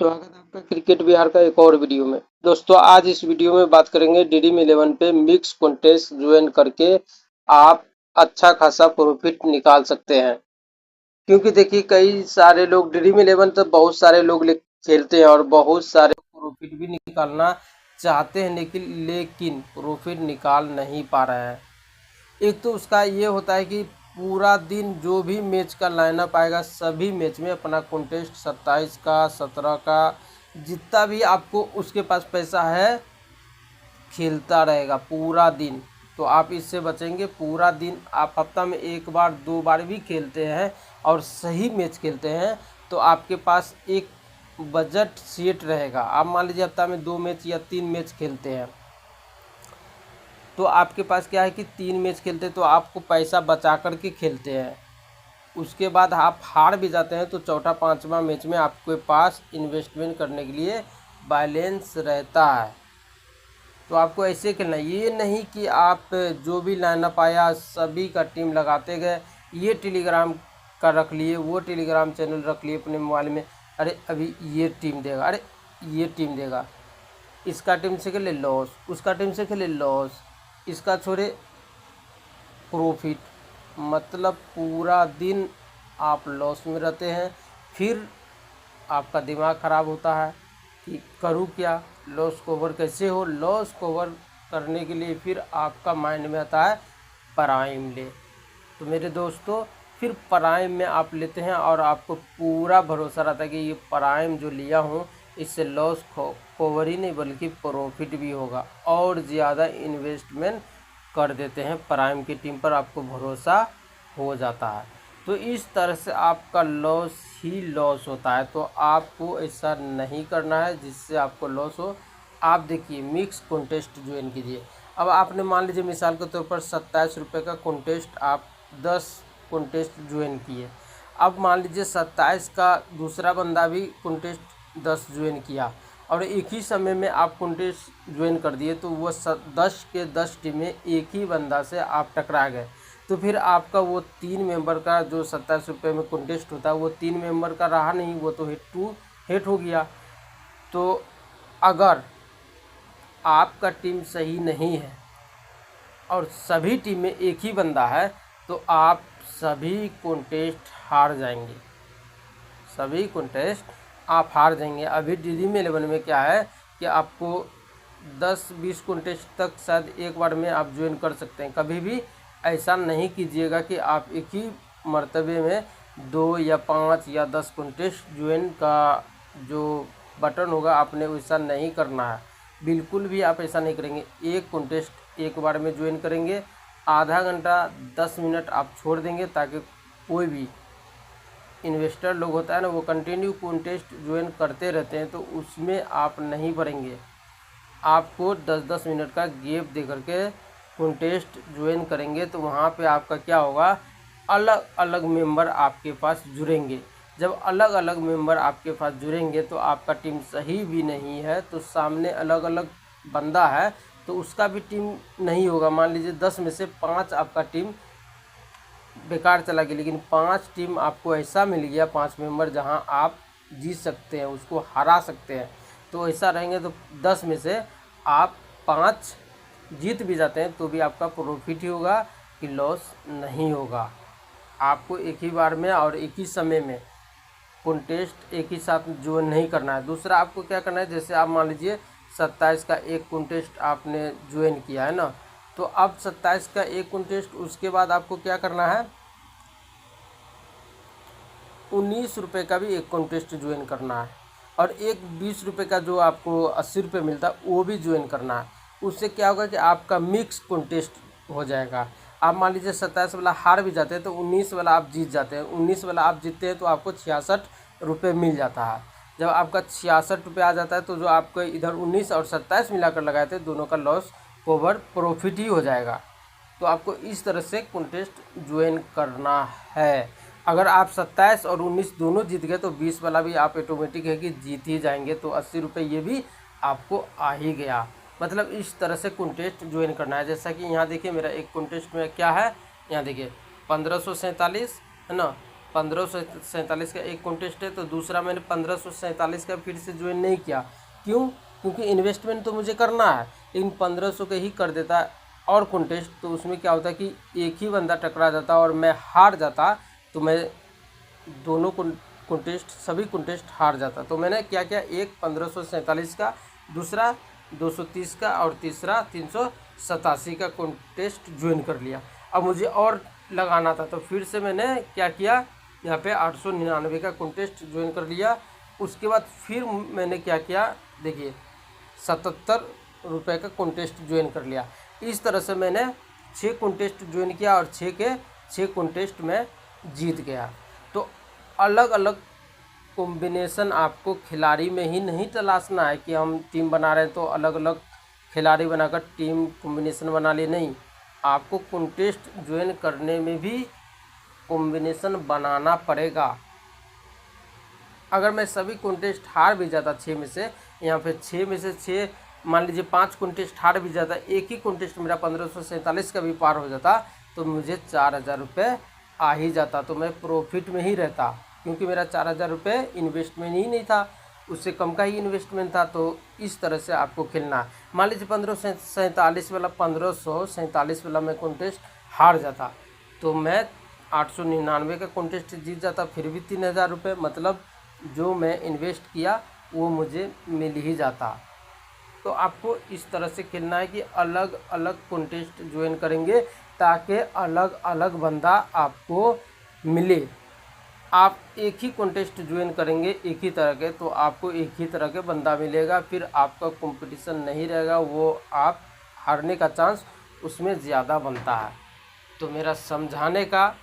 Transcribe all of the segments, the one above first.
स्वागत है आपका क्रिकेट बिहार का एक और वीडियो में। दोस्तों आज इस वीडियो में बात करेंगे ड्रीम 11 पे मिक्स कॉन्टेस्ट ज्वाइन करके आप अच्छा खासा प्रॉफिट निकाल सकते हैं। क्योंकि देखिए कई सारे लोग ड्रीम 11 तो बहुत सारे लोग खेलते हैं और बहुत सारे प्रॉफिट भी निकालना चाहते हैं, लेकिन प्रॉफिट निकाल नहीं पा रहे हैं। एक तो उसका ये होता है कि पूरा दिन जो भी मैच का लाइनअप आएगा सभी मैच में अपना कॉन्टेस्ट 27 का 17 का जितना भी आपको उसके पास पैसा है खेलता रहेगा पूरा दिन। तो आप इससे बचेंगे। पूरा दिन आप हफ्ता में एक बार दो बार भी खेलते हैं और सही मैच खेलते हैं तो आपके पास एक बजट सेट रहेगा। आप मान लीजिए हफ्ता में 2 मैच या 3 मैच खेलते हैं तो आपके पास क्या है कि 3 मैच खेलते हैं तो आपको पैसा बचा करके खेलते हैं। उसके बाद आप हार भी जाते हैं तो चौथा पांचवा मैच में आपके पास इन्वेस्टमेंट करने के लिए बैलेंस रहता है। तो आपको ऐसे खेलना है, ये नहीं कि आप जो भी लाइनअप आया सभी का टीम लगाते गए, ये टेलीग्राम का रख लिए, वो टेलीग्राम चैनल रख लिए अपने मोबाइल में, अरे अभी ये टीम देगा, अरे ये टीम देगा, इसका टीम से खेले लॉस, उसका टीम से खेले लॉस, इसका छोड़े प्रॉफिट। मतलब पूरा दिन आप लॉस में रहते हैं। फिर आपका दिमाग ख़राब होता है कि करूँ क्या, लॉस कवर कैसे हो। लॉस कवर करने के लिए फिर आपका माइंड में आता है प्राइम ले। तो मेरे दोस्तों फिर प्राइम में आप लेते हैं और आपको पूरा भरोसा रहता है कि ये प्राइम जो लिया हूँ इससे लॉस कवर ही नहीं बल्कि प्रॉफिट भी होगा, और ज़्यादा इन्वेस्टमेंट कर देते हैं प्राइम की टीम पर, आपको भरोसा हो जाता है। तो इस तरह से आपका लॉस ही लॉस होता है। तो आपको ऐसा नहीं करना है जिससे आपको लॉस हो। आप देखिए मिक्स कॉन्टेस्ट ज्वाइन कीजिए। अब आपने मान लीजिए मिसाल के तौर पर 27 रुपये का कॉन्टेस्ट आप 10 कॉन्टेस्ट ज्वाइन किए। अब मान लीजिए 27 का दूसरा बंदा भी कॉन्टेस्ट 10 ज्वाइन किया और एक ही समय में आप कॉन्टेस्ट ज्वाइन कर दिए तो वो 10 के 10 टीमें एक ही बंदा से आप टकरा गए। तो फिर आपका वो 3 मेंबर का जो 27 रुपये में कॉन्टेस्ट होता है वो 3 मेंबर का रहा नहीं, वो तो हेट हो गया। तो अगर आपका टीम सही नहीं है और सभी टीम में एक ही बंदा है तो आप सभी कॉन्टेस्ट हार जाएंगे, सभी कॉन्टेस्ट आप हार जाएंगे। अभी ड्रीम 11 में क्या है कि आपको 10-20 कॉन्टेस्ट तक शायद एक बार में आप ज्वाइन कर सकते हैं। कभी भी ऐसा नहीं कीजिएगा कि आप एक ही मर्तबे में 2 या 5 या 10 कॉन्टेस्ट ज्वाइन का जो बटन होगा आपने वैसा नहीं करना है। बिल्कुल भी आप ऐसा नहीं करेंगे। एक कॉन्टेस्ट एक बार में ज्वाइन करेंगे, आधा घंटा 10 मिनट आप छोड़ देंगे ताकि कोई भी इन्वेस्टर लोग होता है ना वो कंटिन्यू कॉन्टेस्ट ज्वाइन करते रहते हैं, तो उसमें आप नहीं भरेंगे। आपको 10-10 मिनट का गैप दे करके कॉन्टेस्ट ज्वाइन करेंगे तो वहाँ पे आपका क्या होगा, अलग अलग मेंबर आपके पास जुड़ेंगे। जब अलग अलग मेंबर आपके पास जुड़ेंगे तो आपका टीम सही भी नहीं है तो सामने अलग अलग बंदा है तो उसका भी टीम नहीं होगा। मान लीजिए 10 में से 5 आपका टीम बेकार चला गया, लेकिन 5 टीम आपको ऐसा मिल गया, 5 मेंबर जहां आप जीत सकते हैं, उसको हरा सकते हैं। तो ऐसा रहेंगे तो 10 में से आप 5 जीत भी जाते हैं तो भी आपका प्रॉफिट ही होगा कि लॉस नहीं होगा। आपको एक ही बार में और एक ही समय में कॉन्टेस्ट एक ही साथ जो नहीं करना है। दूसरा आपको क्या करना है, जैसे आप मान लीजिए 27 का एक कॉन्टेस्ट आपने ज्वाइन किया है ना, तो अब 27 का एक कॉन्टेस्ट उसके बाद आपको क्या करना है, 19 रुपये का भी एक कॉन्टेस्ट ज्वाइन करना है और एक 20 रुपये का जो आपको 80 रुपये मिलता है वो भी ज्वाइन करना है। उससे क्या होगा कि आपका मिक्स कॉन्टेस्ट हो जाएगा। आप मान लीजिए 27 वाला हार भी जाते हैं तो 19 वाला आप जीत जाते हैं। 19 वाला आप जीतते हैं तो आपको 66 रुपये मिल जाता है। जब आपका 66 रुपये आ जाता है तो जो आपको इधर 19 और 27 मिलाकर लगाए थे दोनों का लॉस कवर प्रॉफिट ही हो जाएगा। तो आपको इस तरह से कॉन्टेस्ट ज्वाइन करना है। अगर आप 27 और 19 दोनों जीत गए तो 20 वाला भी आप ऑटोमेटिक है कि जीत ही जाएंगे, तो 80 रुपये ये भी आपको आ ही गया। मतलब इस तरह से कॉन्टेस्ट ज्वाइन करना है। जैसा कि यहाँ देखिए मेरा एक कॉन्टेस्ट में क्या है, यहाँ देखिए 1547 है ना, 1547 का एक कॉन्टेस्ट है, तो दूसरा मैंने 1547 का फिर से ज्वाइन नहीं किया। क्यों? क्योंकि इन्वेस्टमेंट तो मुझे करना है, लेकिन 1500 के ही कर देता है और कॉन्टेस्ट, तो उसमें क्या होता कि एक ही बंदा टकरा जाता और मैं हार जाता, तो मैं दोनों कॉन्टेस्ट सभी कॉन्टेस्ट हार जाता। तो मैंने क्या किया, एक 1547 का, दूसरा 230 का और तीसरा 387 का कॉन्टेस्ट ज्वाइन कर लिया। अब मुझे और लगाना था, तो फिर से मैंने क्या किया, यहाँ पे 899 का कॉन्टेस्ट ज्वाइन कर लिया। उसके बाद फिर मैंने क्या किया, देखिए 77 रुपये का कॉन्टेस्ट ज्वाइन कर लिया। इस तरह से मैंने 6 कॉन्टेस्ट ज्वाइन किया और 6 के 6 कॉन्टेस्ट में जीत गया। तो अलग अलग कॉम्बिनेशन आपको खिलाड़ी में ही नहीं तलाशना है कि हम टीम बना रहे हैं तो अलग अलग खिलाड़ी बनाकर टीम कॉम्बिनेशन बना ले, नहीं, आपको कॉन्टेस्ट ज्वाइन करने में भी कॉम्बिनेशन बनाना पड़ेगा। अगर मैं सभी कॉन्टेस्ट हार भी जाता 6 में से, यहाँ पे 6 में से 6 मान लीजिए 5 कॉन्टेस्ट हार भी जाता, एक ही कॉन्टेस्ट मेरा 1547 का भी पार हो जाता, तो मुझे 4000 रुपये आ ही जाता, तो मैं प्रॉफिट में ही रहता, क्योंकि मेरा 4000 रुपये इन्वेस्टमेंट ही नहीं था, उससे कम का ही इन्वेस्टमेंट था। तो इस तरह से आपको खेलना है। मान लीजिए 1547 वाला मैं कॉन्टेस्ट हार जाता, तो मैं 899 का कॉन्टेस्ट जीत जाता, फिर भी 3000 रुपये, मतलब जो मैं इन्वेस्ट किया वो मुझे मिल ही जाता। तो आपको इस तरह से खेलना है कि अलग अलग कॉन्टेस्ट ज्वाइन करेंगे ताकि अलग अलग बंदा आपको मिले। आप एक ही कॉन्टेस्ट ज्वाइन करेंगे एक ही तरह के, तो आपको एक ही तरह के बंदा मिलेगा, फिर आपका कंपटीशन नहीं रहेगा, वो आप हारने का चांस उसमें ज़्यादा बनता है। तो मेरा समझाने का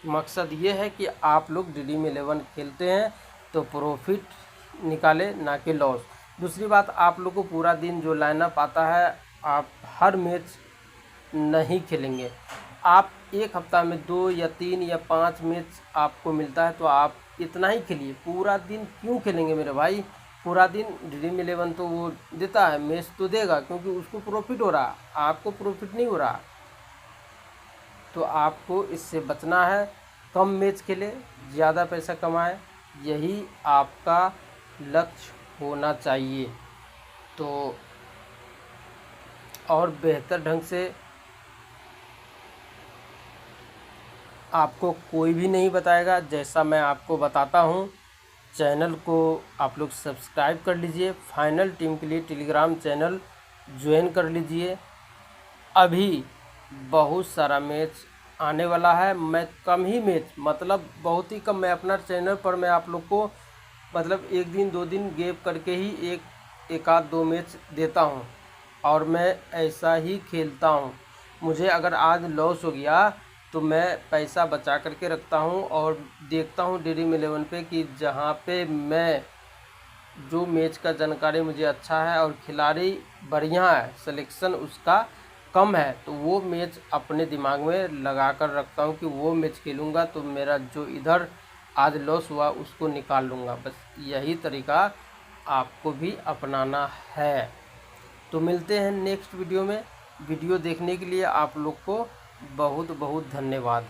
मकसद ये है कि आप लोग ड्रीम 11 खेलते हैं तो प्रॉफिट निकाले, ना कि लॉस। दूसरी बात, आप लोग को पूरा दिन जो लाइनअप आता है, आप हर मैच नहीं खेलेंगे। आप एक हफ्ता में 2 या 3 या 5 मैच आपको मिलता है, तो आप इतना ही खेलिए। पूरा दिन क्यों खेलेंगे मेरे भाई? पूरा दिन ड्रीम 11 तो वो देता है, मैच तो देगा, क्योंकि उसको प्रॉफिट हो रहा, आपको प्रॉफिट नहीं हो रहा। तो आपको इससे बचना है, कम मैच खेले, ज़्यादा पैसा कमाए, यही आपका लक्ष्य होना चाहिए। तो और बेहतर ढंग से आपको कोई भी नहीं बताएगा, जैसा मैं आपको बताता हूँ। चैनल को आप लोग सब्सक्राइब कर लीजिए, फाइनल टीम के लिए टेलीग्राम चैनल ज्वाइन कर लीजिए। अभी बहुत सारा मैच आने वाला है, मैं कम ही मैच, मतलब बहुत ही कम, मैं अपना चैनल पर मैं आप लोग को मतलब 1 दिन 2 दिन गैप करके ही एक आध 2 मैच देता हूँ, और मैं ऐसा ही खेलता हूँ। मुझे अगर आज लॉस हो गया तो मैं पैसा बचा करके रखता हूँ और देखता हूँ ड्रीम 11 पे कि जहाँ पे मैं जो मैच का जानकारी मुझे अच्छा है और खिलाड़ी बढ़िया है, सिलेक्शन उसका कम है, तो वो मैच अपने दिमाग में लगा कर रखता हूँ कि वो मैच खेलूँगा तो मेरा जो इधर आज लॉस हुआ उसको निकाल लूँगा। बस यही तरीका आपको भी अपनाना है। तो मिलते हैं नेक्स्ट वीडियो में। वीडियो देखने के लिए आप लोग को बहुत बहुत धन्यवाद।